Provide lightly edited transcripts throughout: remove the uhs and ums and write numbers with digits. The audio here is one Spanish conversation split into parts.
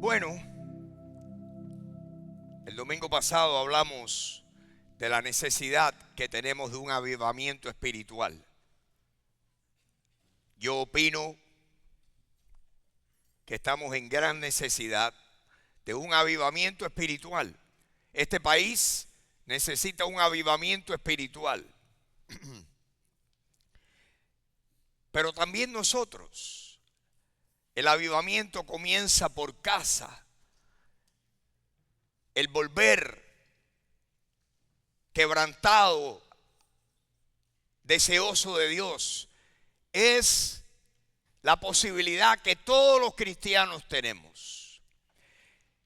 Bueno, el domingo pasado hablamos de la necesidad que tenemos de un avivamiento espiritual. Yo opino que estamos en gran necesidad de un avivamiento espiritual. Este país necesita un avivamiento espiritual. Pero también nosotros. El avivamiento comienza por casa. El volver quebrantado, deseoso de Dios, es la posibilidad que todos los cristianos tenemos.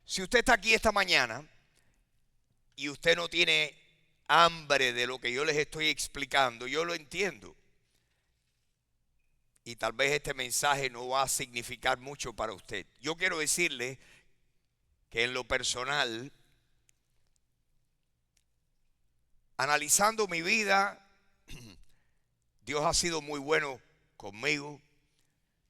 Si usted está aquí esta mañana y usted no tiene hambre de lo que yo les estoy explicando, yo lo entiendo. Y tal vez este mensaje no va a significar mucho para usted. Yo quiero decirle que en lo personal, analizando mi vida, Dios ha sido muy bueno conmigo.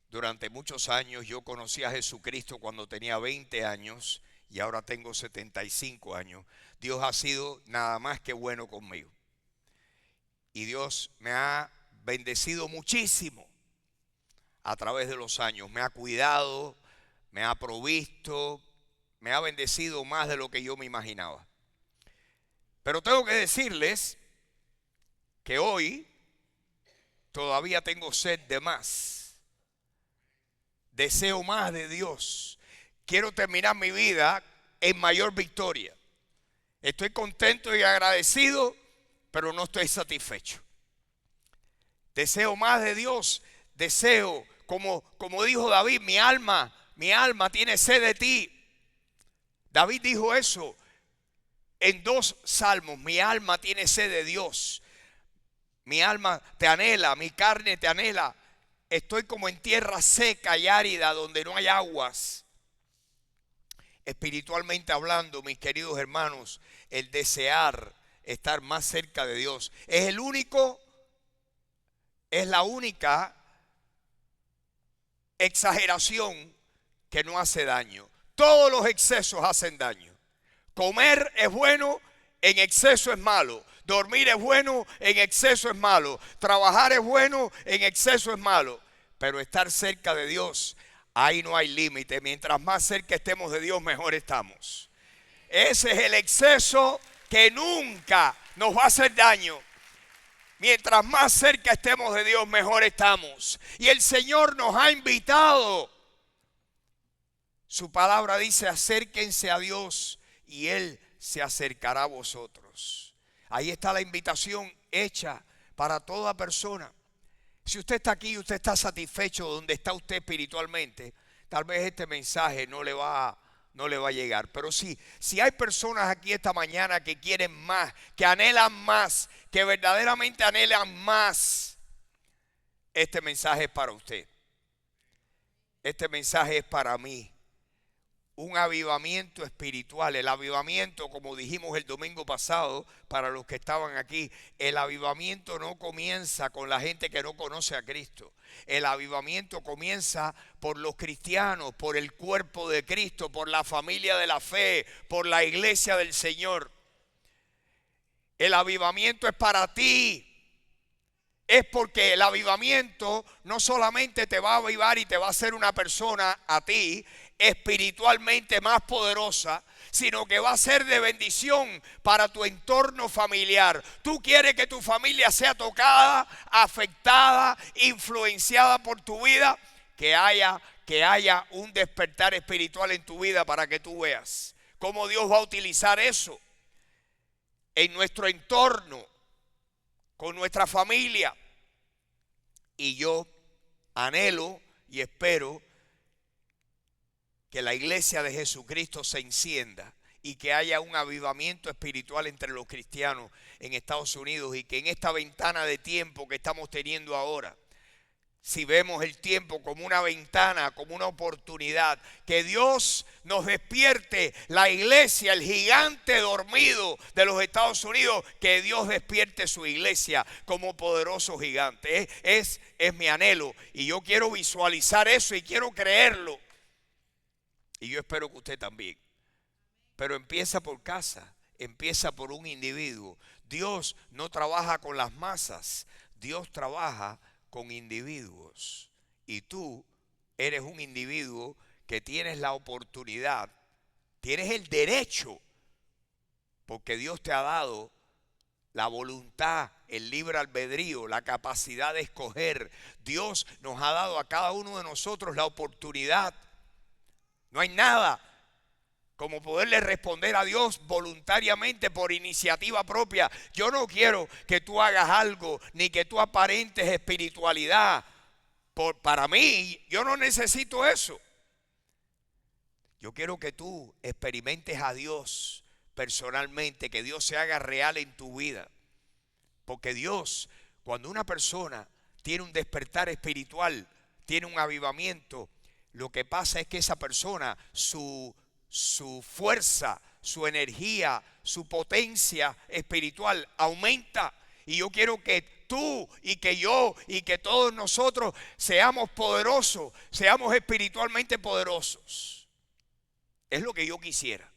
Durante muchos años yo conocí a Jesucristo cuando tenía 20 años y ahora tengo 75 años. Dios ha sido nada más que bueno conmigo. Y Dios me ha bendecido muchísimo a través de los años. Me ha cuidado, me ha provisto, me ha bendecido más de lo que yo me imaginaba. Pero tengo que decirles que hoy todavía tengo sed de más. Deseo más de Dios. Quiero terminar mi vida en mayor victoria. Estoy contento y agradecido, pero no estoy satisfecho. Deseo más de Dios. Deseo, como dijo David, mi alma tiene sed de ti. David dijo eso en 2 salmos. Mi alma tiene sed de Dios. Mi alma te anhela, mi carne te anhela. Estoy como en tierra seca y árida donde no hay aguas. Espiritualmente hablando, mis queridos hermanos, el desear estar más cerca de Dios es la única exageración que no hace daño. Todos los excesos hacen daño. Comer es bueno, en exceso es malo. Dormir es bueno, en exceso es malo. Trabajar es bueno, en exceso es malo. Pero estar cerca de Dios, ahí no hay límite. Mientras más cerca estemos de Dios, mejor estamos. Ese es el exceso que nunca nos va a hacer daño. Mientras más cerca estemos de Dios, mejor estamos. Y el Señor nos ha invitado. Su palabra dice: acérquense a Dios y Él se acercará a vosotros. Ahí está la invitación hecha para toda persona. Si usted está aquí y usted está satisfecho donde está usted espiritualmente, tal vez este mensaje no le va a llegar. Pero si hay personas aquí esta mañana que quieren más, que anhelan más, que verdaderamente anhelan más, este mensaje es para usted. Este mensaje es para mí. Un avivamiento espiritual. El avivamiento, como dijimos el domingo pasado, para los que estaban aquí, el avivamiento no comienza con la gente que no conoce a Cristo. El avivamiento comienza por los cristianos, por el cuerpo de Cristo, por la familia de la fe, por la iglesia del Señor. El avivamiento es para ti. Es porque el avivamiento no solamente te va a avivar y te va a hacer una persona a ti espiritualmente más poderosa, sino que va a ser de bendición para tu entorno familiar. Tú quieres que tu familia sea tocada, afectada, influenciada por tu vida, que haya un despertar espiritual en tu vida para que tú veas cómo Dios va a utilizar eso en nuestro entorno, con nuestra familia. Y yo anhelo y espero que la iglesia de Jesucristo se encienda y que haya un avivamiento espiritual entre los cristianos en Estados Unidos, y que en esta ventana de tiempo que estamos teniendo ahora, si vemos el tiempo como una ventana, como una oportunidad, que Dios nos despierte, la iglesia, el gigante dormido de los Estados Unidos, que Dios despierte su iglesia como poderoso gigante. Es mi anhelo, y yo quiero visualizar eso y quiero creerlo. Y yo espero que usted también. Pero empieza por casa, empieza por un individuo. Dios no trabaja con las masas, Dios trabaja con individuos. Y tú eres un individuo que tienes la oportunidad, tienes el derecho, porque Dios te ha dado la voluntad, el libre albedrío, la capacidad de escoger. Dios nos ha dado a cada uno de nosotros la oportunidad. No hay nada como poderle responder a Dios voluntariamente por iniciativa propia. Yo no quiero que tú hagas algo ni que tú aparentes espiritualidad. Para mí, yo no necesito eso. Yo quiero que tú experimentes a Dios personalmente, que Dios se haga real en tu vida. Porque Dios, cuando una persona tiene un despertar espiritual, tiene un avivamiento, lo que pasa es que esa persona, su fuerza, su energía, su potencia espiritual aumenta. Y yo quiero que tú y que yo y que todos nosotros seamos poderosos, seamos espiritualmente poderosos. Es lo que yo quisiera,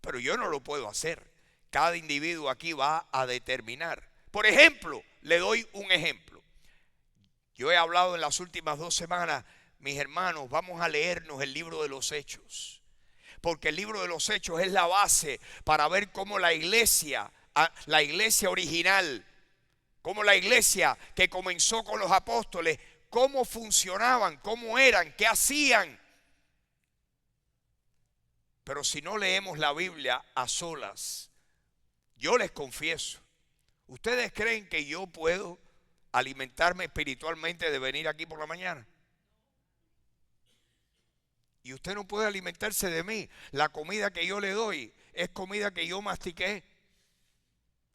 pero yo no lo puedo hacer. Cada individuo aquí va a determinar. Por ejemplo, le doy un ejemplo. Yo he hablado en las últimas 2 semanas, mis hermanos, vamos a leernos el libro de los Hechos. Porque el libro de los Hechos es la base para ver cómo la iglesia original, cómo la iglesia que comenzó con los apóstoles, cómo funcionaban, cómo eran, qué hacían. Pero si no leemos la Biblia a solas, yo les confieso, ¿ustedes creen que yo puedo alimentarme espiritualmente de venir aquí por la mañana? Y usted no puede alimentarse de mí. La comida que yo le doy es comida que yo mastiqué.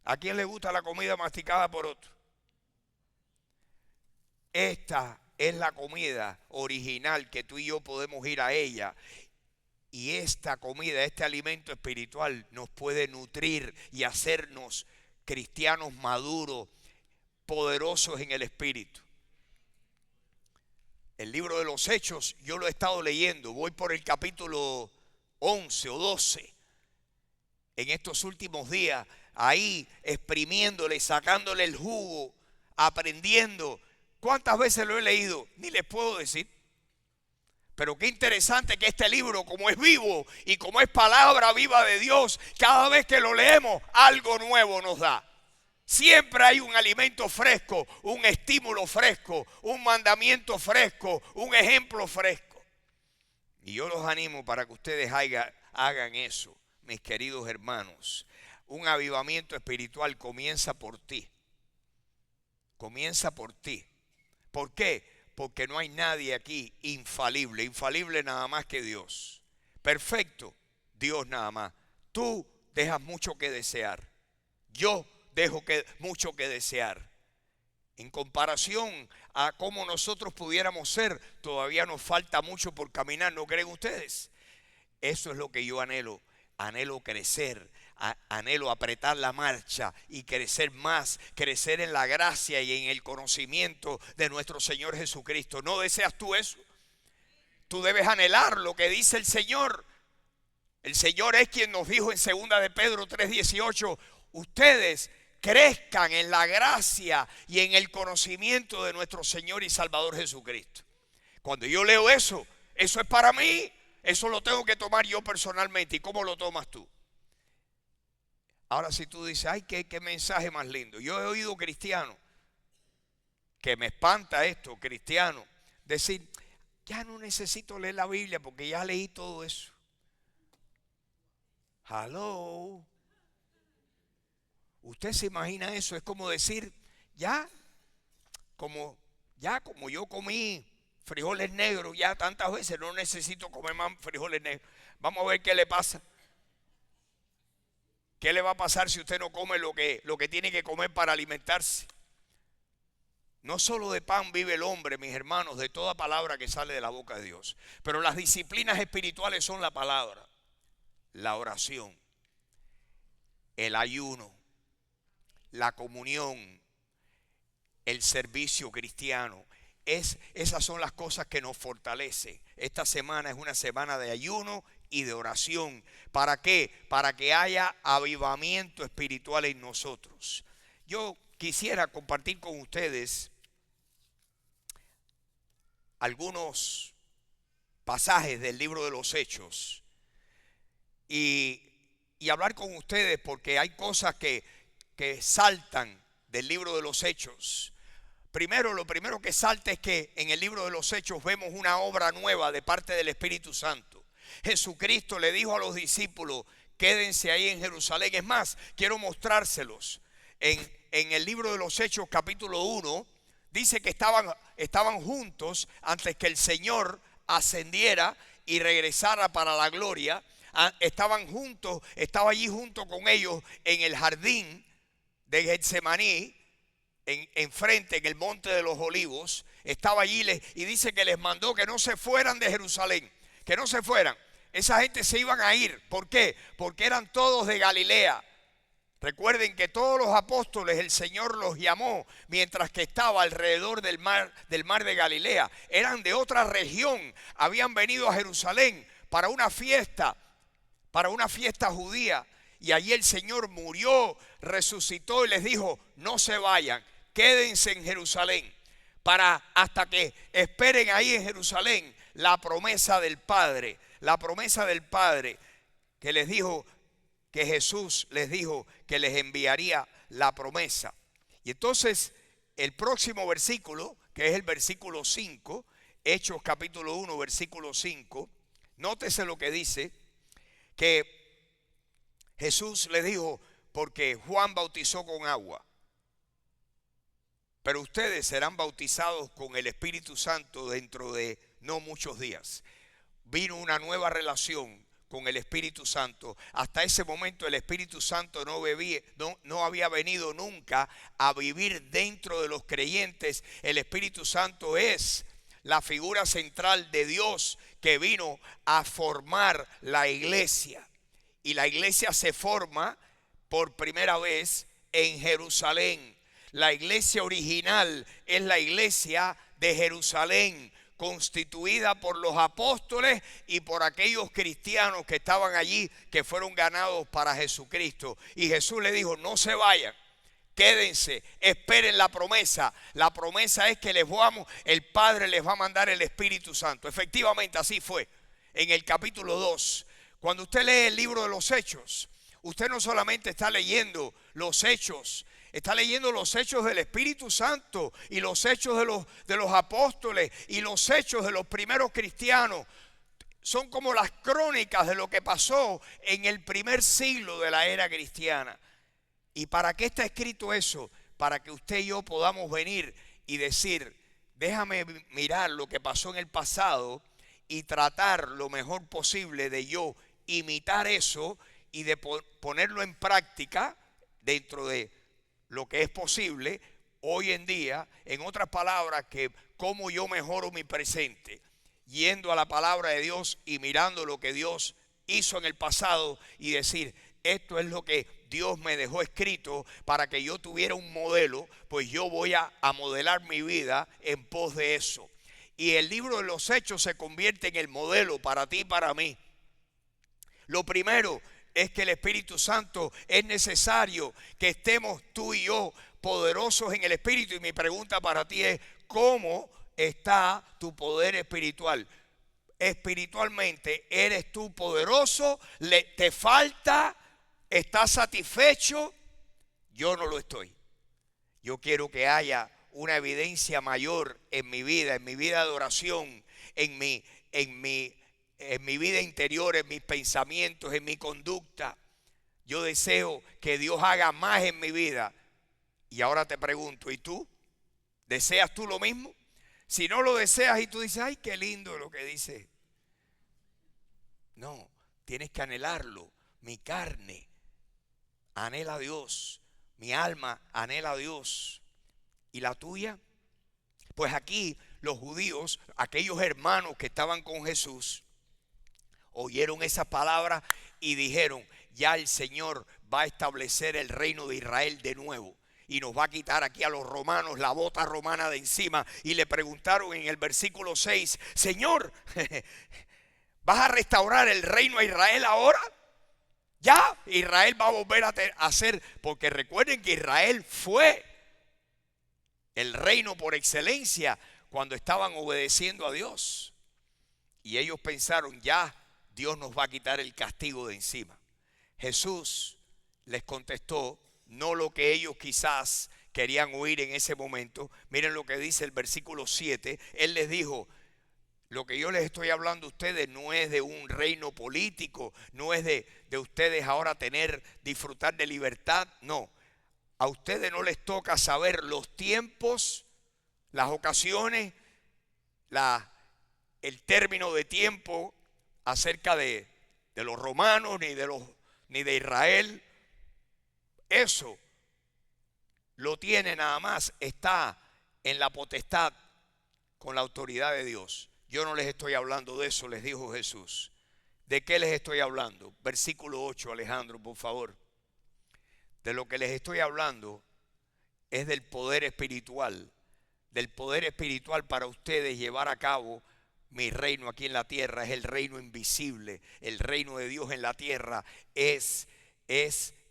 ¿A quién le gusta la comida masticada por otro? Esta es la comida original que tú y yo podemos ir a ella. Y esta comida, este alimento espiritual nos puede nutrir y hacernos cristianos maduros, poderosos en el espíritu. El libro de los Hechos, yo lo he estado leyendo, voy por el capítulo 11 o 12. En estos últimos días, ahí exprimiéndole, sacándole el jugo, aprendiendo. ¿Cuántas veces lo he leído? Ni les puedo decir. Pero qué interesante que este libro, como es vivo y como es palabra viva de Dios, cada vez que lo leemos, algo nuevo nos da. Siempre hay un alimento fresco, un estímulo fresco, un mandamiento fresco, un ejemplo fresco. Y yo los animo para que ustedes hagan eso, mis queridos hermanos. Un avivamiento espiritual comienza por ti. Comienza por ti. ¿Por qué? Porque no hay nadie aquí infalible. Infalible nada más que Dios. Perfecto, Dios nada más. Tú dejas mucho que desear. Yo dejo mucho que desear. En comparación a cómo nosotros pudiéramos ser, todavía nos falta mucho por caminar, ¿no creen ustedes? Eso es lo que yo anhelo. Anhelo crecer, anhelo apretar la marcha y crecer más, crecer en la gracia y en el conocimiento de nuestro Señor Jesucristo. ¿No deseas tú eso? Tú debes anhelar lo que dice el Señor. El Señor es quien nos dijo en 2 de Pedro 3:18, ustedes crezcan en la gracia y en el conocimiento de nuestro Señor y Salvador Jesucristo. Cuando yo leo eso, eso es para mí. Eso lo tengo que tomar yo personalmente. ¿Y cómo lo tomas tú? Ahora si tú dices, ay, qué mensaje más lindo. Yo he oído cristianos, que me espanta esto, cristianos, decir, ya no necesito leer la Biblia porque ya leí todo eso. Hello. Usted se imagina eso, es como decir, como yo comí frijoles negros ya tantas veces, no necesito comer más frijoles negros. Vamos a ver qué le pasa. ¿Qué le va a pasar si usted no come lo que tiene que comer para alimentarse? No solo de pan vive el hombre, mis hermanos, de toda palabra que sale de la boca de Dios. Pero las disciplinas espirituales son la palabra, la oración, el ayuno, la comunión, el servicio cristiano. esas son las cosas que nos fortalecen. Esta semana es una semana de ayuno y de oración. ¿Para qué? Para que haya avivamiento espiritual en nosotros. Yo quisiera compartir con ustedes algunos pasajes del libro de los Hechos y hablar con ustedes, porque hay cosas que saltan del libro de los Hechos. Primero, lo primero que salta es que en el libro de los Hechos vemos una obra nueva de parte del Espíritu Santo. Jesucristo le dijo a los discípulos: quédense ahí en Jerusalén. Es más, quiero mostrárselos. En el libro de los Hechos, capítulo 1, dice que estaban juntos antes que el Señor ascendiera y regresara para la gloria. Estaban juntos, estaba allí junto con ellos en el jardín de Getsemaní, enfrente, en el monte de los olivos. Estaba allí y dice que les mandó que no se fueran de Jerusalén, que no se fueran. Esa gente se iban a ir. ¿Por qué? Porque eran todos de Galilea. Recuerden que todos los apóstoles el Señor los llamó mientras que estaba alrededor del mar de Galilea. Eran de otra región, habían venido a Jerusalén para una fiesta judía. Y allí el Señor murió, resucitó y les dijo: no se vayan, quédense en Jerusalén hasta que esperen ahí en Jerusalén la promesa del Padre. La promesa del Padre que les dijo, que Jesús les dijo que les enviaría la promesa. Y entonces el próximo versículo, que es el versículo 5, Hechos capítulo 1, versículo 5, nótese lo que dice, que Jesús les dijo: porque Juan bautizó con agua, pero ustedes serán bautizados con el Espíritu Santo dentro de no muchos días. Vino una nueva relación con el Espíritu Santo. Hasta ese momento el Espíritu Santo no había venido nunca a vivir dentro de los creyentes. El Espíritu Santo es la figura central de Dios que vino a formar la iglesia. Y la iglesia se forma por primera vez en Jerusalén. La iglesia original es la iglesia de Jerusalén, constituida por los apóstoles y por aquellos cristianos que estaban allí, que fueron ganados para Jesucristo. Y Jesús le dijo: no se vayan, quédense, esperen la promesa. La promesa es que el Padre les va a mandar el Espíritu Santo. Efectivamente así fue. En el capítulo 2, cuando usted lee el libro de los Hechos, usted no solamente está leyendo los hechos, está leyendo los hechos del Espíritu Santo y los hechos de los apóstoles y los hechos de los primeros cristianos. Son como las crónicas de lo que pasó en el primer siglo de la era cristiana. ¿Y para qué está escrito eso? Para que usted y yo podamos venir y decir: déjame mirar lo que pasó en el pasado y tratar lo mejor posible de yo imitar eso y de ponerlo en práctica dentro de lo que es posible hoy en día. En otras palabras, que cómo yo mejoro mi presente, yendo a la palabra de Dios y mirando lo que Dios hizo en el pasado y decir: esto es lo que Dios me dejó escrito para que yo tuviera un modelo, pues yo voy a modelar mi vida en pos de eso. Y el libro de los Hechos se convierte en el modelo para ti y para mí. Lo primero es que el Espíritu Santo, es necesario que estemos tú y yo poderosos en el Espíritu. Y mi pregunta para ti es: ¿cómo está tu poder espiritual? Espiritualmente, ¿eres tú poderoso? ¿Te falta? ¿Estás satisfecho? Yo no lo estoy. Yo quiero que haya una evidencia mayor en mi vida de oración, en mi vida interior, en mis pensamientos, en mi conducta. Yo deseo que Dios haga más en mi vida. Y ahora te pregunto: ¿y tú? ¿Deseas tú lo mismo? Si no lo deseas y tú dices: ay, qué lindo lo que dice. No, tienes que anhelarlo. Mi carne anhela a Dios, mi alma anhela a Dios. ¿Y la tuya? Pues aquí los judíos, aquellos hermanos que estaban con Jesús, oyeron esas palabras y dijeron: ya el Señor va a establecer el reino de Israel de nuevo. y nos va a quitar aquí a los romanos la bota romana de encima. Y le preguntaron en el versículo 6, Señor, ¿vas a restaurar el reino a Israel ahora? Ya, Israel va a volver a ser, porque recuerden que Israel fue el reino por excelencia cuando estaban obedeciendo a Dios. Y ellos pensaron, ya Dios nos va a quitar el castigo de encima. Jesús les contestó, no lo que ellos quizás querían oír en ese momento. Miren lo que dice el versículo 7. Él les dijo, lo que yo les estoy hablando a ustedes no es de un reino político, no es de ustedes ahora disfrutar de libertad, no. A ustedes no les toca saber los tiempos, las ocasiones, el término de tiempo acerca de los romanos ni de Israel. Eso lo tiene nada más, está en la potestad con la autoridad de Dios. Yo no les estoy hablando de eso, les dijo Jesús. ¿De qué les estoy hablando? Versículo 8, Alejandro, por favor. De lo que les estoy hablando es del poder espiritual para ustedes llevar a cabo mi reino aquí en la tierra. Es el reino invisible, el reino de Dios en la tierra. Es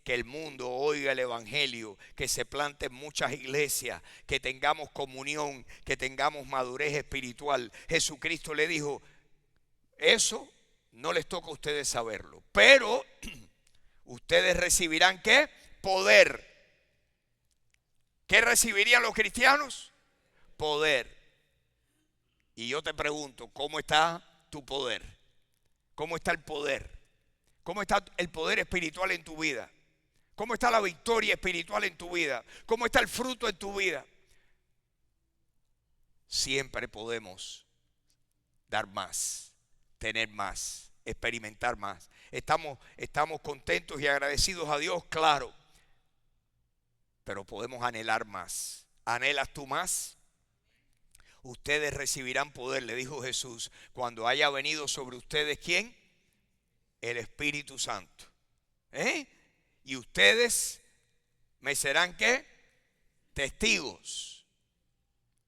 que el mundo oiga el evangelio, que se planten muchas iglesias, que tengamos comunión, que tengamos madurez espiritual. Jesucristo le dijo, eso no les toca a ustedes saberlo, pero ustedes recibirán ¿qué? Poder. ¿Qué recibirían los cristianos? Poder. Y yo te pregunto, ¿cómo está tu poder? ¿Cómo está el poder? ¿Cómo está el poder espiritual en tu vida? ¿Cómo está la victoria espiritual en tu vida? ¿Cómo está el fruto en tu vida? Siempre podemos dar más, tener más, experimentar más. Estamos contentos y agradecidos a Dios, claro. Pero podemos anhelar más. ¿Anhelas tú más? Ustedes recibirán poder, le dijo Jesús, cuando haya venido sobre ustedes, ¿quién? El Espíritu Santo. Y ustedes me serán ¿qué? Testigos.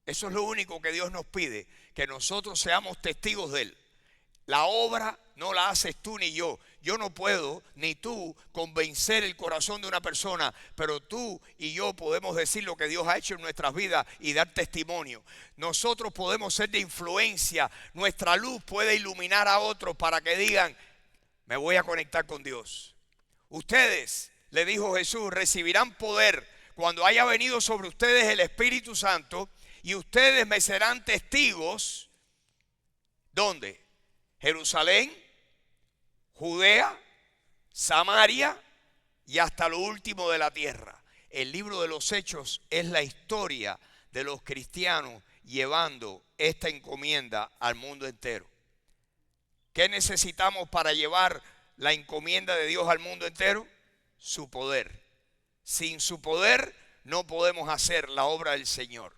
Eso es lo único que Dios nos pide, que nosotros seamos testigos de Él. La obra no la haces tú ni yo. Yo no puedo, ni tú, convencer el corazón de una persona, pero tú y yo podemos decir lo que Dios ha hecho en nuestras vidas y dar testimonio. Nosotros podemos ser de influencia. Nuestra luz puede iluminar a otros para que digan, me voy a conectar con Dios. Ustedes, le dijo Jesús, recibirán poder cuando haya venido sobre ustedes el Espíritu Santo, y ustedes me serán testigos. ¿Dónde? Jerusalén, Judea, Samaria y hasta lo último de la tierra. El libro de los Hechos es la historia de los cristianos llevando esta encomienda al mundo entero. ¿Qué necesitamos para llevar la encomienda de Dios al mundo entero? Su poder. Sin su poder no podemos hacer la obra del Señor.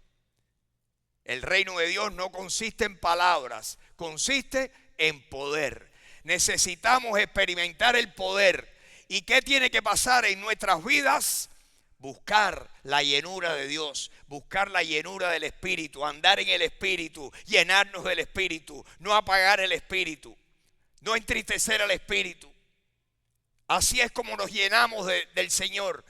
El reino de Dios no consiste en palabras, consiste en poder. Necesitamos experimentar el poder. ¿Y qué tiene que pasar en nuestras vidas? Buscar la llenura de Dios, buscar la llenura del Espíritu, andar en el Espíritu, llenarnos del Espíritu, no apagar el Espíritu, no entristecer al Espíritu. Así es como nos llenamos del Señor,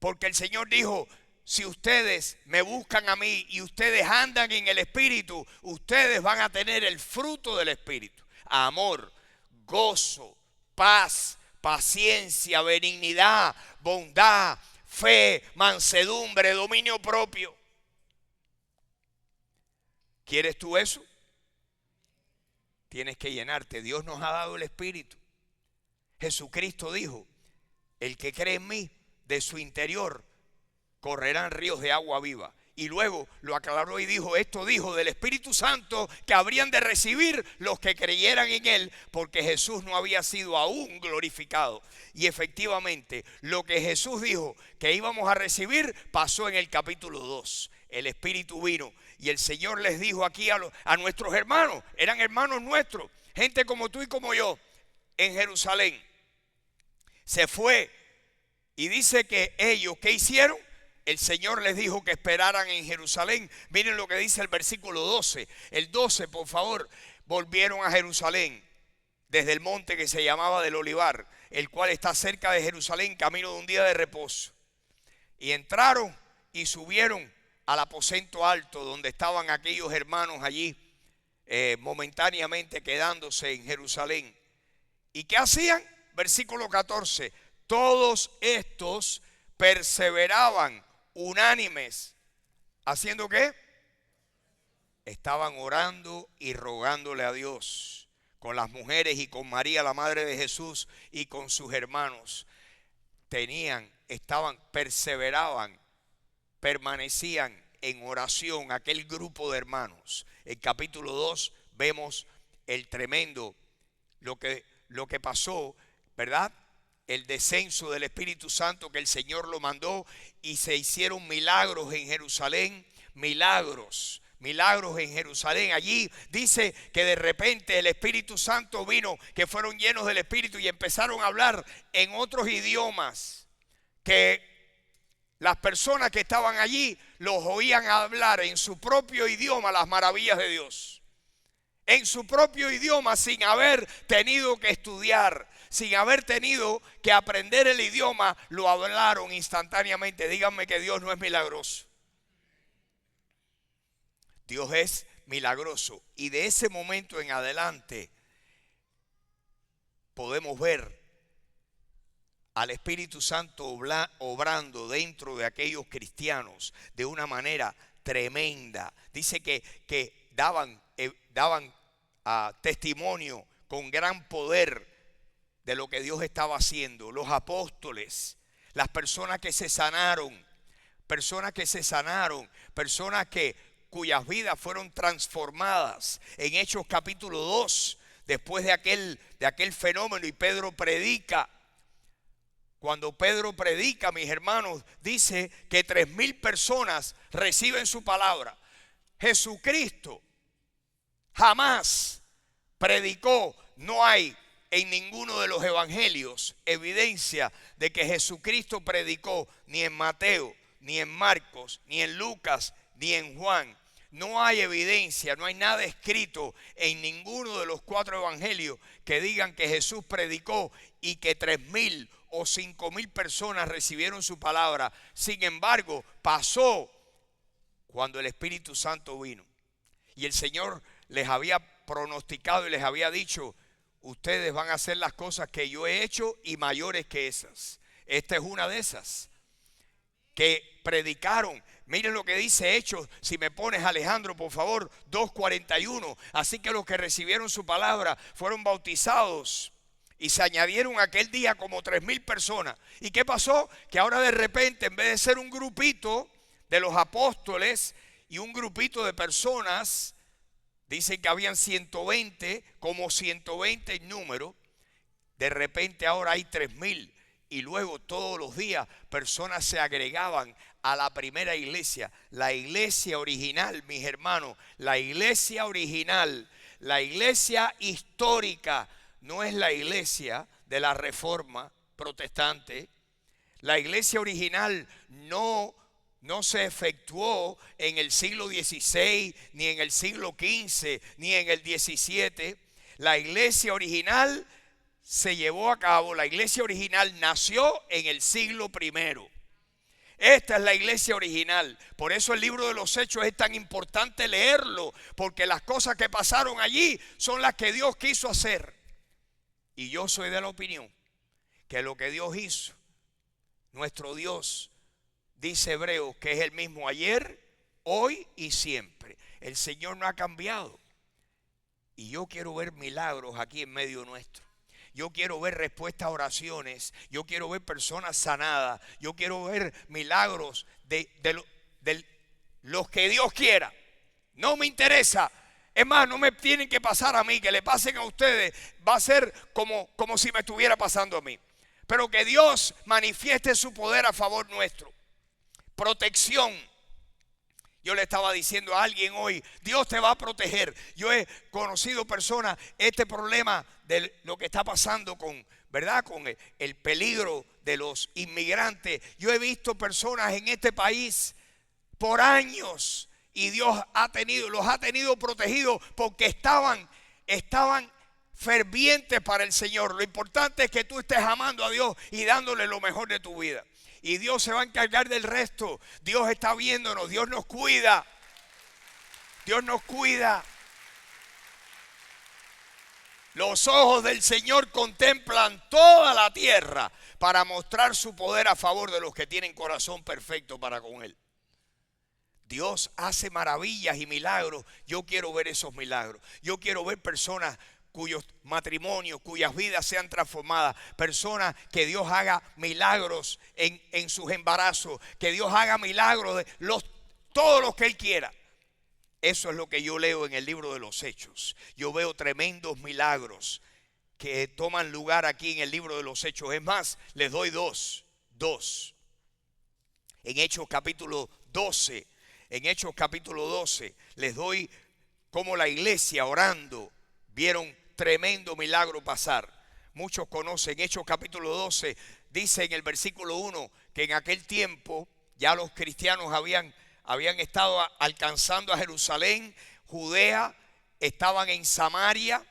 porque el Señor dijo, si ustedes me buscan a mí y ustedes andan en el Espíritu, ustedes van a tener el fruto del Espíritu. Amor, gozo, paz, paciencia, benignidad, bondad, fe, mansedumbre, dominio propio. ¿Quieres tú eso? Tienes que llenarte. Dios nos ha dado el Espíritu. Jesucristo dijo, el que cree en mí, de su interior correrán ríos de agua viva. Y luego lo aclaró y dijo, esto dijo del Espíritu Santo que habrían de recibir los que creyeran en Él, porque Jesús no había sido aún glorificado. Y efectivamente, lo que Jesús dijo que íbamos a recibir pasó en el capítulo 2. El Espíritu vino y el Señor les dijo aquí a nuestros hermanos, eran hermanos nuestros, gente como tú y como yo, en Jerusalén. Se fue y dice que ellos, ¿qué hicieron? el Señor les dijo que esperaran en Jerusalén. Miren lo que dice el versículo 12. El 12, por favor. Volvieron a Jerusalén desde el monte que se llamaba del Olivar, el cual está cerca de Jerusalén, camino de un día de reposo. Y entraron y subieron al aposento alto donde estaban aquellos hermanos allí, momentáneamente quedándose en Jerusalén. ¿Y qué hacían? Versículo 14. Todos estos perseveraban unánimes. ¿Haciendo qué? Estaban orando y rogándole a Dios con las mujeres y con María, la madre de Jesús, y con sus hermanos. Perseveraban, permanecían en oración aquel grupo de hermanos. En capítulo 2 vemos el tremendo, lo que pasó, ¿verdad? El descenso del Espíritu Santo, que el Señor lo mandó, y se hicieron milagros en Jerusalén. Milagros en Jerusalén. Allí dice que de repente el Espíritu Santo vino, que fueron llenos del Espíritu y empezaron a hablar en otros idiomas, que las personas que estaban allí los oían hablar en su propio idioma las maravillas de Dios. En su propio idioma, sin haber tenido que estudiar, sin haber tenido que aprender el idioma, lo hablaron instantáneamente. Díganme que Dios no es milagroso. Dios es milagroso. Y de ese momento en adelante podemos ver al Espíritu Santo obrando dentro de aquellos cristianos de una manera tremenda. Dice que daban testimonio con gran poder de lo que Dios estaba haciendo. Los apóstoles, las personas que se sanaron, cuyas vidas fueron transformadas. En Hechos capítulo 2, después de aquel fenómeno, y Pedro predica. Cuando Pedro predica, mis hermanos, dice que 3,000 personas reciben su palabra. Jesucristo jamás predicó. No hay en ninguno de los evangelios evidencia de que Jesucristo predicó, ni en Mateo, ni en Marcos, ni en Lucas, ni en Juan. No hay evidencia, no hay nada escrito en ninguno de los 4 evangelios que digan que Jesús predicó y que 3,000 o 5,000 personas recibieron su palabra. Sin embargo, pasó cuando el Espíritu Santo vino. Y el Señor les había pronosticado y les había dicho: ustedes van a hacer las cosas que yo he hecho y mayores que esas. Esta es una de esas que predicaron. Miren lo que dice Hechos, si me pones, Alejandro, por favor, 2:41. Así que los que recibieron su palabra fueron bautizados y se añadieron aquel día como 3,000 personas. ¿Y qué pasó? Que ahora de repente, en vez de ser un grupito de los apóstoles y un grupito de personas, dicen que habían 120, como 120 en número, de repente ahora hay 3,000. Y luego todos los días personas se agregaban a la primera iglesia, la iglesia original, mis hermanos, la iglesia original, la iglesia histórica, no es la iglesia de la Reforma protestante. La iglesia original no se efectuó en el siglo XVI, ni en el siglo XV, ni en el XVII. La iglesia original se llevó a cabo, la iglesia original nació en el siglo I. Esta es la iglesia original. Por eso el libro de los Hechos es tan importante leerlo, porque las cosas que pasaron allí son las que Dios quiso hacer. Y yo soy de la opinión que lo que Dios hizo, nuestro Dios, dice Hebreos, que es el mismo ayer, hoy y siempre. El Señor no ha cambiado. Y yo quiero ver milagros aquí en medio nuestro. Yo quiero ver respuestas a oraciones. Yo quiero ver personas sanadas. Yo quiero ver milagros de los que Dios quiera. No me interesa. Es más, no me tienen que pasar a mí. Que le pasen a ustedes va a ser como si me estuviera pasando a mí. Pero que Dios manifieste su poder a favor nuestro. Protección. Yo le estaba diciendo a alguien hoy: Dios te va a proteger. Yo he conocido personas, este problema de lo que está pasando con, ¿verdad?, con el peligro de los inmigrantes. Yo he visto personas en este país por años y Dios los ha tenido protegidos porque estaban fervientes para el Señor. Lo importante es que tú estés amando a Dios y dándole lo mejor de tu vida. Y Dios se va a encargar del resto. Dios está viéndonos, Dios nos cuida. Dios nos cuida. Los ojos del Señor contemplan toda la tierra para mostrar su poder a favor de los que tienen corazón perfecto para con Él. Dios hace maravillas y milagros. Yo quiero ver esos milagros. Yo quiero ver personas cuyos matrimonios, cuyas vidas sean transformadas. Personas que Dios haga milagros en sus embarazos. Que Dios haga milagros todos los que Él quiera. Eso es lo que yo leo en el libro de los Hechos. Yo veo tremendos milagros que toman lugar aquí en el libro de los Hechos. Es más, les doy dos. En Hechos capítulo 12. En Hechos capítulo 12 les doy cómo la iglesia orando vieron tremendo milagro pasar. Muchos conocen Hechos capítulo 12. Dice en el versículo 1 que en aquel tiempo ya los cristianos habían estado alcanzando a Jerusalén, Judea, estaban en Samaria.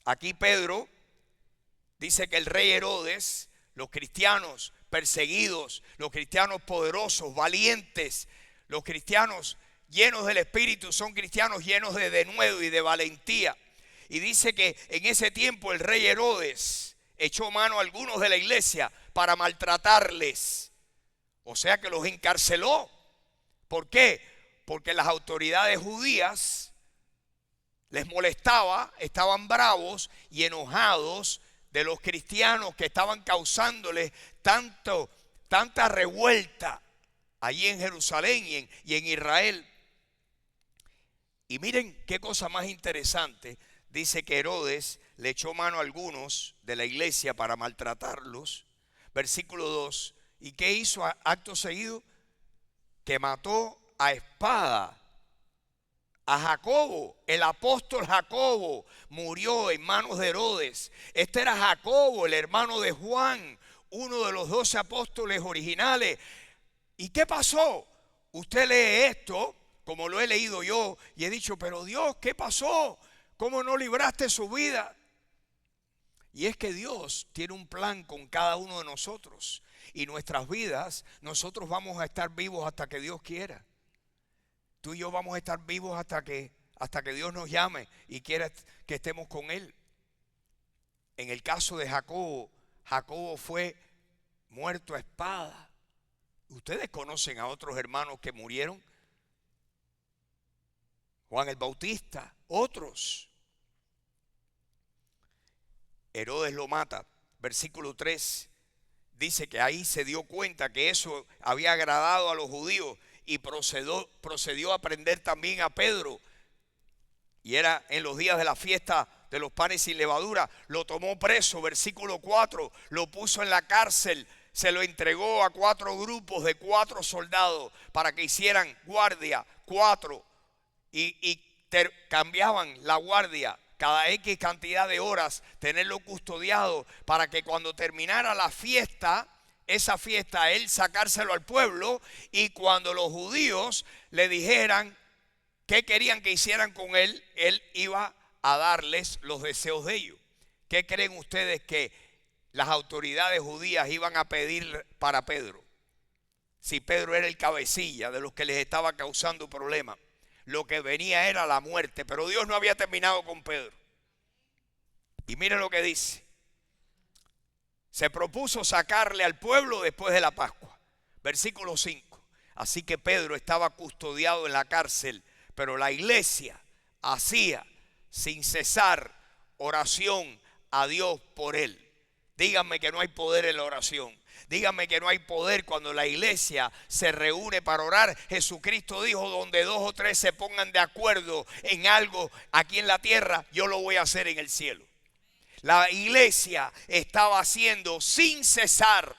Aquí Pedro dice que el rey Herodes, los cristianos perseguidos, los cristianos poderosos, valientes, los cristianos llenos del Espíritu son cristianos llenos de denuedo y de valentía. Y dice que en ese tiempo el rey Herodes echó mano a algunos de la iglesia para maltratarles. O sea que los encarceló. ¿Por qué? Porque las autoridades judías les molestaba, estaban bravos y enojados de los cristianos que estaban causándoles tanta revuelta allí en Jerusalén y en Israel. Y miren qué cosa más interesante. Dice que Herodes le echó mano a algunos de la iglesia para maltratarlos. Versículo 2. ¿Y qué hizo acto seguido? Que mató a espada a Jacobo. El apóstol Jacobo murió en manos de Herodes. Este era Jacobo, el hermano de Juan, uno de los 12 apóstoles originales. ¿Y qué pasó? Usted lee esto, como lo he leído yo, y he dicho, pero Dios, ¿qué pasó? ¿Cómo no libraste su vida? Y es que Dios tiene un plan con cada uno de nosotros. Y nuestras vidas, nosotros vamos a estar vivos hasta que Dios quiera. Tú y yo vamos a estar vivos hasta que Dios nos llame y quiera que estemos con Él. En el caso de Jacobo, Jacobo fue muerto a espada. ¿Ustedes conocen a otros hermanos que murieron? Juan el Bautista, otros. Herodes lo mata. Versículo 3 dice que ahí se dio cuenta que eso había agradado a los judíos y procedió a prender también a Pedro. Y era en los días de la fiesta de los panes sin levadura. Lo tomó preso, versículo 4, lo puso en la cárcel. Se lo entregó a 4 grupos de 4 soldados para que hicieran guardia, 4, y cambiaban la guardia cada X cantidad de horas, tenerlo custodiado para que cuando terminara la fiesta, esa fiesta, él sacárselo al pueblo, y cuando los judíos le dijeran qué querían que hicieran con él, él iba a darles los deseos de ellos. ¿Qué creen ustedes que las autoridades judías iban a pedir para Pedro? Si Pedro era el cabecilla de los que les estaba causando problemas, lo que venía era la muerte, pero Dios no había terminado con Pedro. Y miren lo que dice. Se propuso sacarle al pueblo después de la Pascua. Versículo 5. Así que Pedro estaba custodiado en la cárcel, pero la iglesia hacía sin cesar oración a Dios por él. Díganme que no hay poder en la oración. Díganme que no hay poder cuando la iglesia se reúne para orar. Jesucristo dijo, donde 2 o 3 se pongan de acuerdo en algo aquí en la tierra, yo lo voy a hacer en el cielo. La iglesia estaba haciendo sin cesar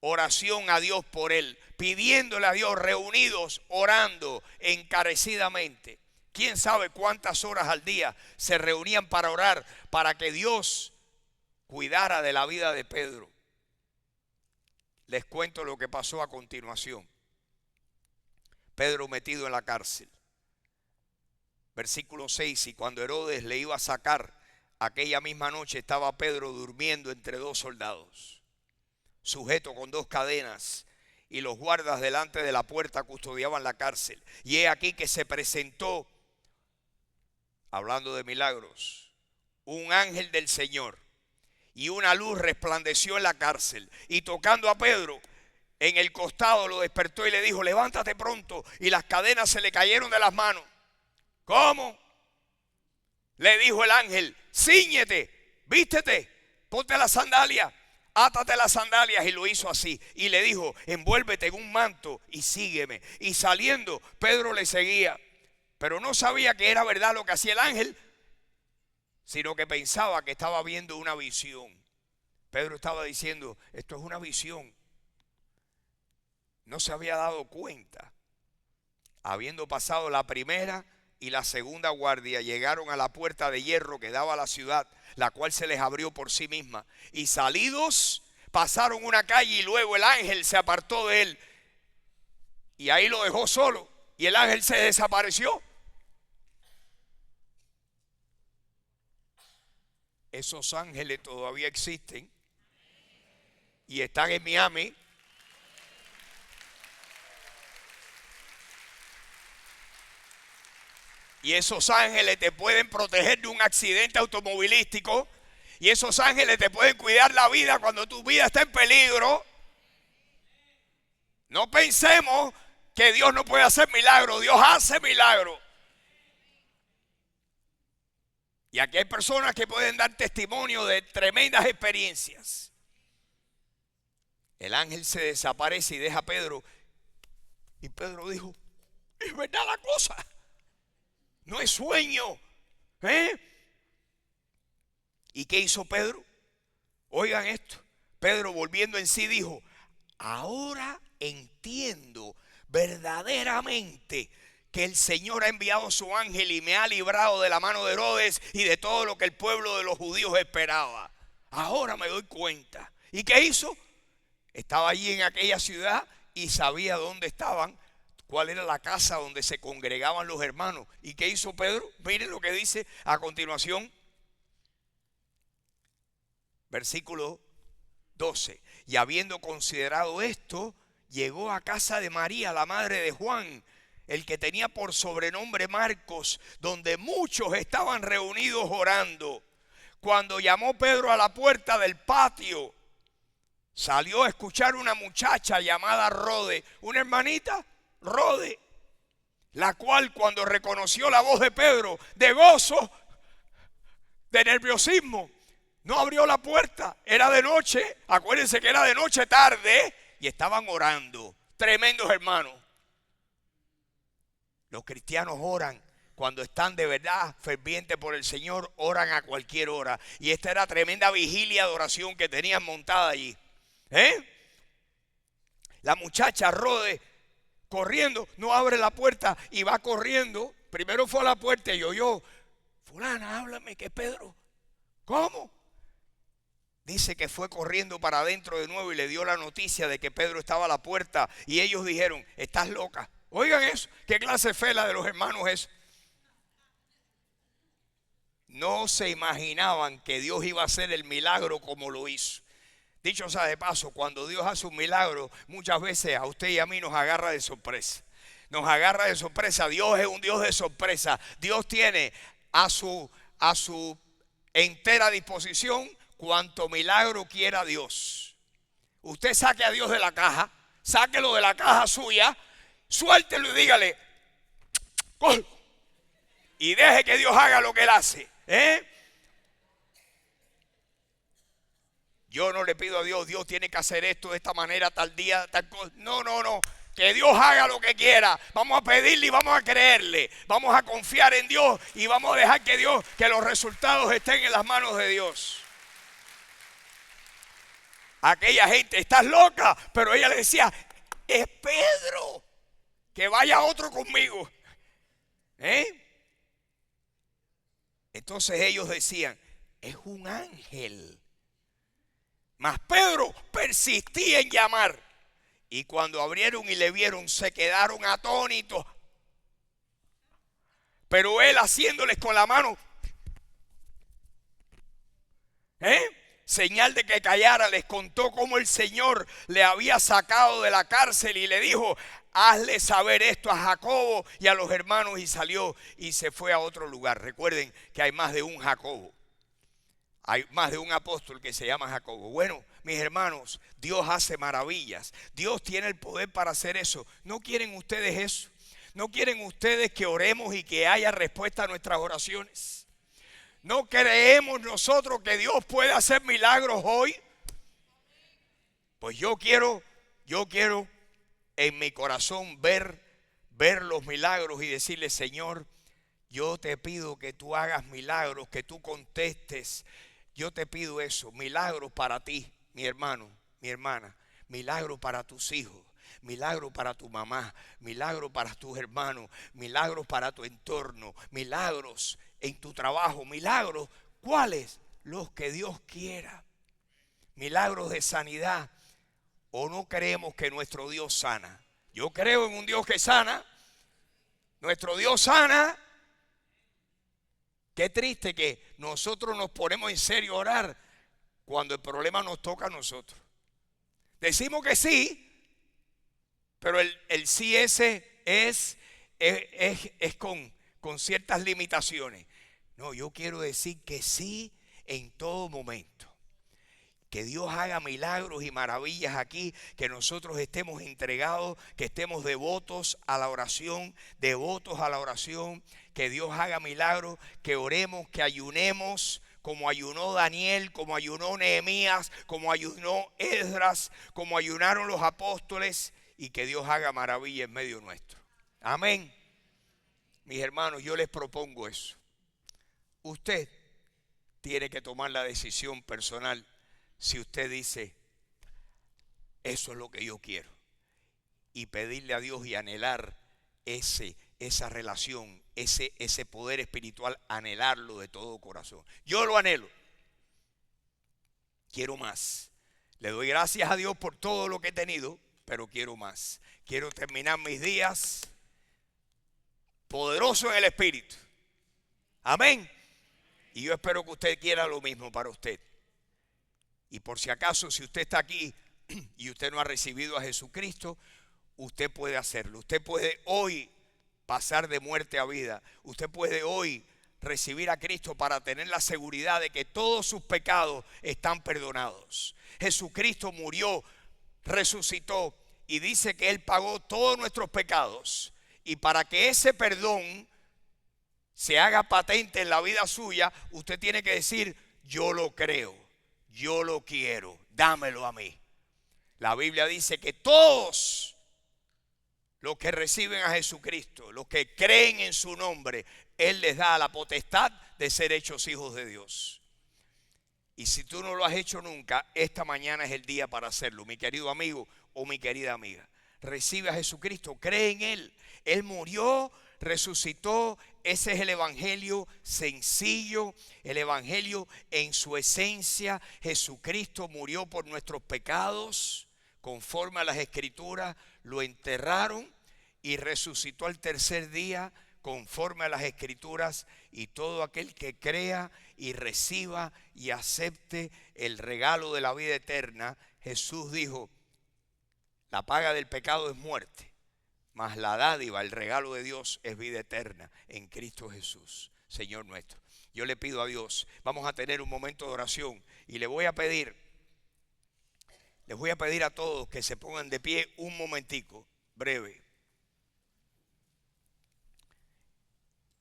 oración a Dios por él, pidiéndole a Dios, reunidos, orando encarecidamente. quién sabe cuántas horas al día se reunían para orar, para que Dios cuidara de la vida de Pedro. Les cuento lo que pasó a continuación. Pedro metido en la cárcel. Versículo 6, y cuando Herodes le iba a sacar, aquella misma noche estaba Pedro durmiendo entre dos soldados, sujeto con dos cadenas, y los guardas delante de la puerta custodiaban la cárcel. Y he aquí que se presentó, hablando de milagros, un ángel del Señor, y una luz resplandeció en la cárcel, y tocando a Pedro en el costado lo despertó y le dijo: levántate pronto. Y las cadenas se le cayeron de las manos. ¿Cómo? Le dijo el ángel: cíñete, vístete, ponte las sandalias, átate las sandalias. Y lo hizo así. Y le dijo: envuélvete en un manto y sígueme. Y saliendo, Pedro le seguía, pero no sabía que era verdad lo que hacía el ángel, sino que pensaba que estaba viendo una visión. Pedro estaba diciendo: esto es una visión. No se había dado cuenta. Habiendo pasado la primera y la segunda guardia, llegaron a la puerta de hierro que daba a la ciudad, la cual se les abrió por sí misma. Y salidos, pasaron una calle y luego el ángel se apartó de él. Y ahí lo dejó solo. Y el ángel se desapareció. Esos ángeles todavía existen y están en Miami. Y esos ángeles te pueden proteger de un accidente automovilístico. Y esos ángeles te pueden cuidar la vida cuando tu vida está en peligro. No pensemos que Dios no puede hacer milagros. Dios hace milagros. Y aquí hay personas que pueden dar testimonio de tremendas experiencias. El ángel se desaparece y deja a Pedro. Y Pedro dijo: es verdad la cosa. No es sueño. ¿Y qué hizo Pedro? Oigan esto. Pedro, volviendo en sí, dijo: ahora entiendo verdaderamente que el Señor ha enviado su ángel y me ha librado de la mano de Herodes y de todo lo que el pueblo de los judíos esperaba. Ahora me doy cuenta. ¿Y qué hizo? Estaba allí en aquella ciudad y sabía dónde estaban, cuál era la casa donde se congregaban los hermanos. ¿Y qué hizo Pedro? Miren lo que dice a continuación. Versículo 12. Y habiendo considerado esto, llegó a casa de María, la madre de Juan, el que tenía por sobrenombre Marcos, donde muchos estaban reunidos orando. Cuando llamó Pedro a la puerta del patio, salió a escuchar una muchacha llamada Rode, una hermanita, Rode, la cual cuando reconoció la voz de Pedro, de gozo, de nerviosismo, no abrió la puerta. Era de noche, acuérdense que era de noche tarde, y estaban orando. Tremendos hermanos. Los cristianos oran cuando están de verdad fervientes por el Señor, oran a cualquier hora. Y esta era tremenda vigilia de oración que tenían montada allí. La muchacha Rode, corriendo, no abre la puerta y va corriendo. Primero fue a la puerta y oyó: fulana, háblame, que Pedro. ¿Cómo? Dice que fue corriendo para adentro de nuevo y le dio la noticia de que Pedro estaba a la puerta. Y ellos dijeron: estás loca. Oigan eso, qué clase de fe la de los hermanos es. No se imaginaban que Dios iba a hacer el milagro como lo hizo. Dicho sea de paso, cuando Dios hace un milagro, muchas veces a usted y a mí nos agarra de sorpresa. Nos agarra de sorpresa. Dios es un Dios de sorpresa. Dios tiene a su entera disposición cuanto milagro quiera Dios. Usted saque a Dios de la caja, sáquelo de la caja suya, suéltelo y dígale: cógelo. Y deje que Dios haga lo que Él hace. Yo no le pido a Dios: Dios tiene que hacer esto de esta manera, tal día, tal cosa. No. Que Dios haga lo que quiera. Vamos a pedirle y vamos a creerle. Vamos a confiar en Dios y vamos a dejar que los resultados estén en las manos de Dios. Aquella gente: estás loca. Pero ella le decía: es Pedro, que vaya otro conmigo. Entonces ellos decían, es un ángel. Mas Pedro persistía en llamar. Y cuando abrieron y le vieron, se quedaron atónitos. Pero él, haciéndoles con la mano, señal de que callara, les contó cómo el Señor le había sacado de la cárcel y le dijo, hazle saber esto a Jacobo y a los hermanos, y salió y se fue a otro lugar. Recuerden que hay más de un Jacobo. Hay más de un apóstol que se llama Jacobo. Bueno, mis hermanos, Dios hace maravillas. Dios tiene el poder para hacer eso. ¿No quieren ustedes eso? ¿No quieren ustedes que oremos y que haya respuesta a nuestras oraciones? ¿No creemos nosotros que Dios puede hacer milagros hoy? Pues yo quiero en mi corazón ver los milagros y decirle, Señor, yo te pido que tú hagas milagros, que tú contestes. Yo te pido eso, milagros para ti, mi hermano, mi hermana, milagros para tus hijos, milagros para tu mamá, milagros para tus hermanos, milagros para tu entorno, milagros en tu trabajo, milagros, ¿cuáles? Los que Dios quiera. Milagros de sanidad. ¿O no creemos que nuestro Dios sana? Yo creo en un Dios que sana. Nuestro Dios sana. Qué triste que nosotros nos ponemos en serio a orar cuando el problema nos toca a nosotros. Decimos que sí, pero el sí ese es con ciertas limitaciones. No, yo quiero decir que sí en todo momento. Que Dios haga milagros y maravillas aquí, que nosotros estemos entregados, que estemos devotos a la oración, que Dios haga milagros, que oremos, que ayunemos, como ayunó Daniel, como ayunó Nehemías, como ayunó Esdras, como ayunaron los apóstoles, y que Dios haga maravilla en medio nuestro. Amén. Mis hermanos, yo les propongo eso. Usted tiene que tomar la decisión personal. Si usted dice, eso es lo que yo quiero, y pedirle a Dios y anhelar esa relación, ese poder espiritual, anhelarlo de todo corazón. Yo lo anhelo. Quiero más. Le doy gracias a Dios por todo lo que he tenido, pero quiero más. Quiero terminar mis días poderoso en el Espíritu. Amén. Y yo espero que usted quiera lo mismo para usted. Y por si acaso, si usted está aquí y usted no ha recibido a Jesucristo, usted puede hacerlo. Usted puede hoy pasar de muerte a vida. Usted puede hoy recibir a Cristo para tener la seguridad de que todos sus pecados están perdonados. Jesucristo murió, resucitó y dice que Él pagó todos nuestros pecados. Y para que ese perdón se haga patente en la vida suya, usted tiene que decir, yo lo creo. Yo lo quiero, dámelo a mí. La Biblia dice que todos los que reciben a Jesucristo, los que creen en su nombre, Él les da la potestad de ser hechos hijos de Dios. Y si tú no lo has hecho nunca, esta mañana es el día para hacerlo, mi querido amigo o mi querida amiga. Recibe a Jesucristo, cree en Él. Él murió, resucitó. Ese es el evangelio sencillo, el evangelio en su esencia. Jesucristo murió por nuestros pecados, conforme a las escrituras, lo enterraron y resucitó al tercer día, conforme a las escrituras, y todo aquel que crea y reciba y acepte el regalo de la vida eterna, Jesús dijo, la paga del pecado es muerte. Mas la dádiva, el regalo de Dios es vida eterna en Cristo Jesús, Señor nuestro. Yo le pido a Dios, vamos a tener un momento de oración y les voy a pedir a todos que se pongan de pie un momentico, breve.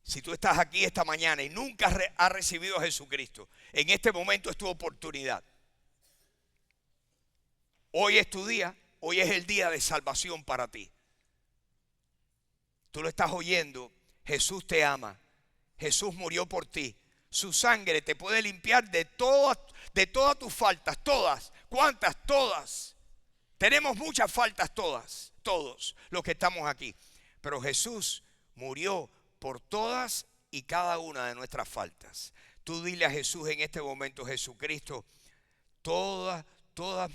Si tú estás aquí esta mañana y nunca has recibido a Jesucristo, en este momento es tu oportunidad. Hoy es tu día, hoy es el día de salvación para ti. Tú lo estás oyendo, Jesús te ama, Jesús murió por ti, su sangre te puede limpiar de todas tus faltas, todas. ¿Cuántas? Todas. Tenemos muchas faltas todos los que estamos aquí, pero Jesús murió por todas y cada una de nuestras faltas. Tú dile a Jesús en este momento: Jesucristo, todas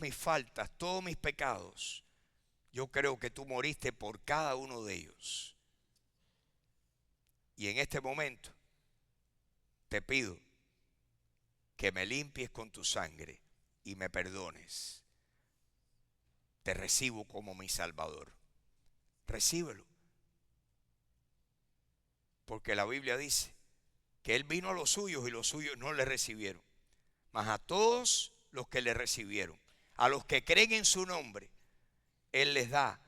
mis faltas, todos mis pecados, yo creo que tú moriste por cada uno de ellos. Y en este momento te pido que me limpies con tu sangre y me perdones. Te recibo como mi Salvador. Recíbelo. Porque la Biblia dice que Él vino a los suyos y los suyos no le recibieron. Mas a todos los que le recibieron, a los que creen en su nombre, Él les da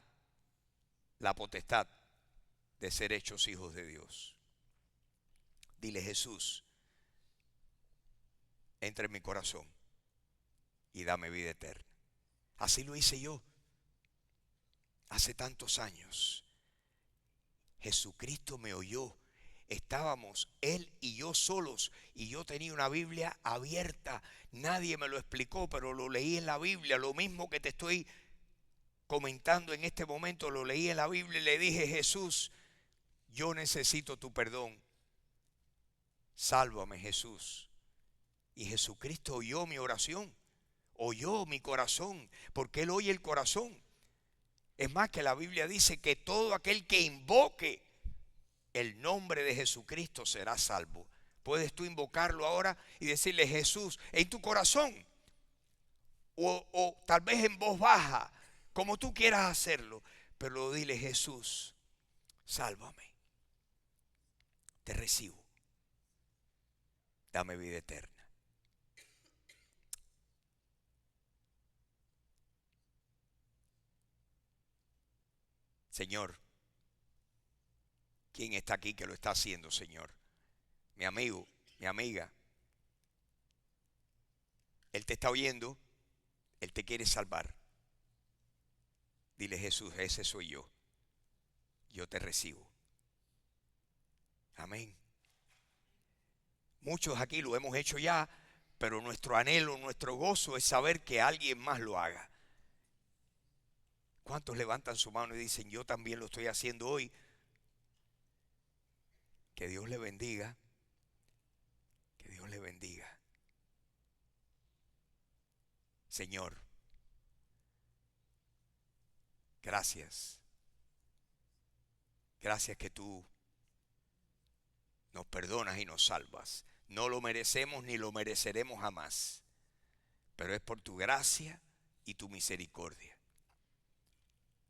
la potestad de ser hechos hijos de Dios. Dile: Jesús, entra en mi corazón y dame vida eterna. Así lo hice yo hace tantos años. Jesucristo me oyó. Estábamos Él y yo solos, y yo tenía una Biblia abierta. Nadie me lo explicó, pero lo leí en la Biblia. Lo mismo que te estoy comentando en este momento, lo leí en la Biblia y le dije: Jesús, yo necesito tu perdón. Sálvame, Jesús. Y Jesucristo oyó mi oración, oyó mi corazón, porque Él oye el corazón. Es más, que la Biblia dice que todo aquel que invoque el nombre de Jesucristo será salvo. Puedes tú invocarlo ahora y decirle: Jesús, en tu corazón, o tal vez en voz baja, como tú quieras hacerlo, pero dile: Jesús, sálvame, te recibo, dame vida eterna. Señor, ¿quién está aquí que lo está haciendo, Señor? Mi amigo, mi amiga. Él te está oyendo, Él te quiere salvar. Dile: Jesús, ese soy yo. Yo te recibo. Amén. Muchos aquí lo hemos hecho ya, pero nuestro anhelo, nuestro gozo es saber que alguien más lo haga. ¿Cuántos levantan su mano y dicen: yo también lo estoy haciendo hoy? Que Dios le bendiga. Que Dios le bendiga. Señor, gracias. Gracias que tú nos perdonas y nos salvas. No lo merecemos ni lo mereceremos jamás, pero es por tu gracia y tu misericordia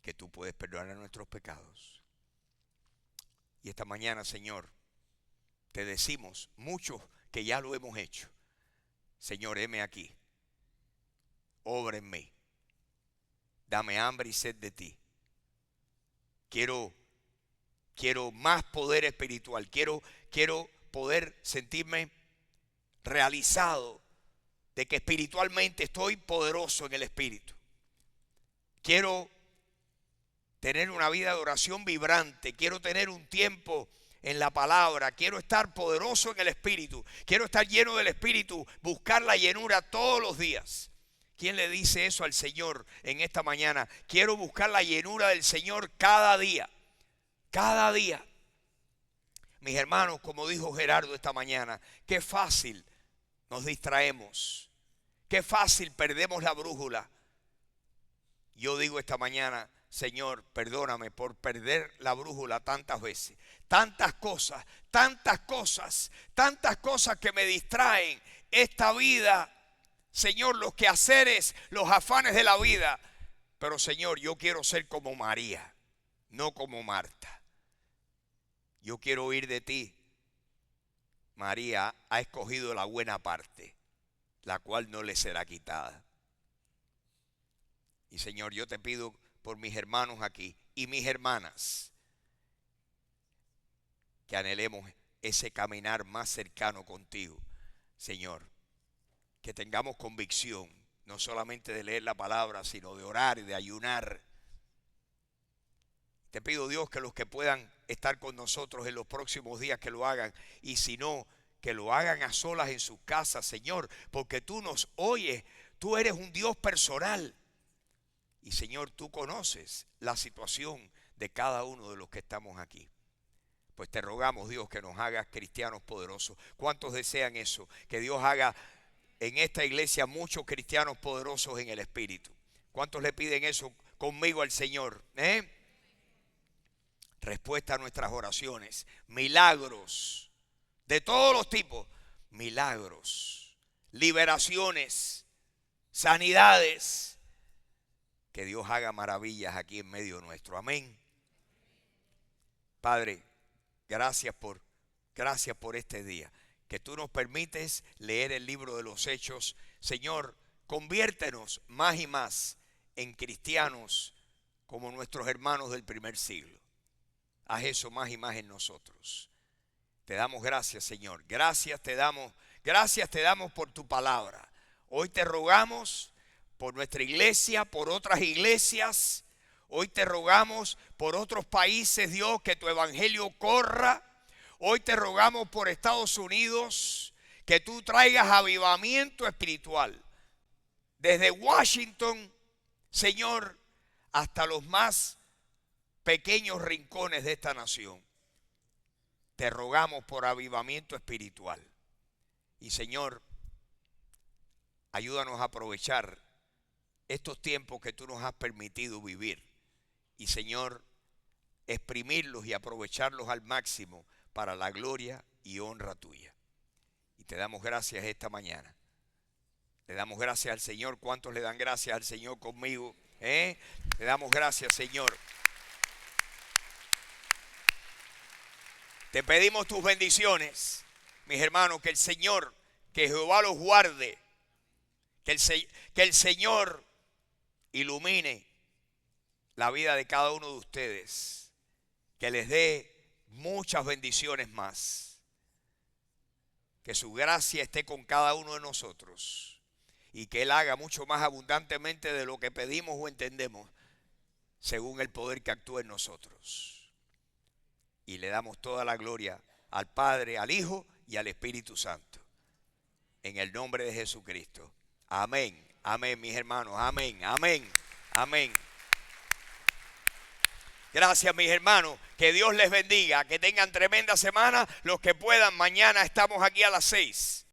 que tú puedes perdonar nuestros pecados. Y esta mañana, Señor, te decimos, muchos que ya lo hemos hecho: Señor, heme aquí, obra en mí, dame hambre y sed de ti. Quiero más poder espiritual, quiero poder sentirme realizado de que espiritualmente estoy poderoso en el Espíritu. Quiero tener una vida de oración vibrante, quiero tener un tiempo en la palabra, quiero estar poderoso en el Espíritu, quiero estar lleno del Espíritu, buscar la llenura todos los días. ¿Quién le dice eso al Señor en esta mañana? Quiero buscar la llenura del Señor cada día, cada día. Mis hermanos, como dijo Gerardo esta mañana, qué fácil nos distraemos, qué fácil perdemos la brújula. Yo digo esta mañana: Señor, perdóname por perder la brújula tantas veces. Tantas cosas que me distraen. Esta vida, Señor, los quehaceres, los afanes de la vida. Pero, Señor, yo quiero ser como María, no como Marta. Yo quiero oír de ti: María ha escogido la buena parte, la cual no le será quitada. Y, Señor, yo te pido por mis hermanos aquí y mis hermanas, que anhelemos ese caminar más cercano contigo, Señor. Que tengamos convicción, no solamente de leer la palabra, sino de orar y de ayunar. Te pido, Dios, que los que puedan estar con nosotros en los próximos días, que lo hagan. Y si no, que lo hagan a solas en sus casas, Señor, porque tú nos oyes. Tú eres un Dios personal. Y, Señor, tú conoces la situación de cada uno de los que estamos aquí. Pues te rogamos, Dios, que nos hagas cristianos poderosos. ¿Cuántos desean eso? Que Dios haga en esta iglesia muchos cristianos poderosos en el Espíritu. ¿Cuántos le piden eso conmigo al Señor? Respuesta a nuestras oraciones. Milagros de todos los tipos. Milagros, liberaciones, sanidades. Que Dios haga maravillas aquí en medio nuestro. Amén. Padre, gracias por este día. Que tú nos permites leer el libro de los Hechos. Señor, conviértenos más y más en cristianos como nuestros hermanos del primer siglo. Haz eso más y más en nosotros. Te damos gracias, Señor. Gracias te damos por tu palabra. Hoy te rogamos por nuestra iglesia, por otras iglesias. Hoy te rogamos por otros países, Dios, que tu evangelio corra. Hoy te rogamos por Estados Unidos, que tú traigas avivamiento espiritual. Desde Washington, Señor, hasta los más pequeños rincones de esta nación. Te rogamos por avivamiento espiritual. Y Señor, ayúdanos a aprovechar estos tiempos que tú nos has permitido vivir. Y Señor, exprimirlos y aprovecharlos al máximo para la gloria y honra tuya. Y te damos gracias esta mañana. Le damos gracias al Señor. ¿Cuántos le dan gracias al Señor conmigo? Le damos gracias, Señor. Te pedimos tus bendiciones, mis hermanos, que el Señor, que Jehová los guarde, que el Señor ilumine la vida de cada uno de ustedes, que les dé muchas bendiciones más, que su gracia esté con cada uno de nosotros y que Él haga mucho más abundantemente de lo que pedimos o entendemos, según el poder que actúa en nosotros. Y le damos toda la gloria al Padre, al Hijo y al Espíritu Santo. En el nombre de Jesucristo. Amén. Amén, mis hermanos. Amén. Amén. Amén. Gracias, mis hermanos. Que Dios les bendiga. Que tengan tremenda semana. Los que puedan, mañana estamos aquí a las 6.